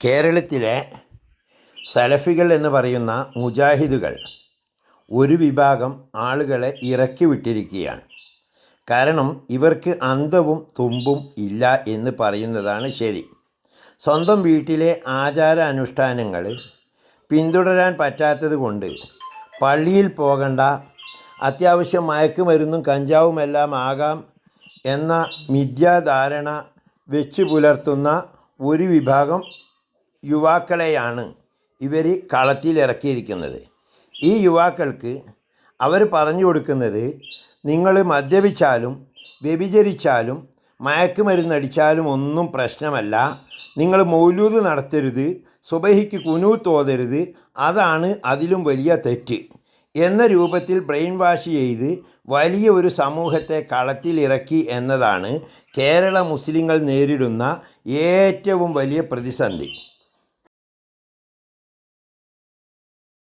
കേരളത്തിലെ സലഫികൾ എന്ന് പറയുന്ന മുജാഹിദുകൾ ഒരു വിഭാഗം ആളുകളെ ഇറക്കി വിട്ടിരിക്കുകയാണ്. കാരണം ഇവർക്ക് അന്തവും തുമ്പും ഇല്ല എന്ന് പറയുന്നതാണ് ശരി. സ്വന്തം വീട്ടിലെ ആചാര അനുഷ്ഠാനങ്ങൾ പിന്തുടരാൻ പറ്റാത്തത് കൊണ്ട് പള്ളിയിൽ പോകണ്ട, അത്യാവശ്യം മയക്കുമരുന്നും കഞ്ചാവുമെല്ലാം ആകാം എന്ന മിഥ്യാധാരണ വെച്ച് പുലർത്തുന്ന ഒരു വിഭാഗം യുവാക്കളെയാണ് ഇവർ കളത്തിലിറക്കിയിരിക്കുന്നത്. ഈ യുവാക്കൾക്ക് അവർ പറഞ്ഞു കൊടുക്കുന്നത്, നിങ്ങൾ മദ്യപിച്ചാലും വ്യഭിചരിച്ചാലും മയക്കുമരുന്നടിച്ചാലും ഒന്നും പ്രശ്നമല്ല, നിങ്ങൾ മൗലൂദ് നടത്തരുത്, സുബഹിക്ക് കുനൂത്ത് ഓതരുത്, അതാണ് അതിലും വലിയ തെറ്റ് എന്ന രൂപത്തിൽ ബ്രെയിൻ വാഷ് ചെയ്ത് വലിയ ഒരു സമൂഹത്തെ കളത്തിലിറക്കി എന്നതാണ് കേരള മുസ്ലിങ്ങൾ നേരിടുന്ന ഏറ്റവും വലിയ പ്രതിസന്ധി.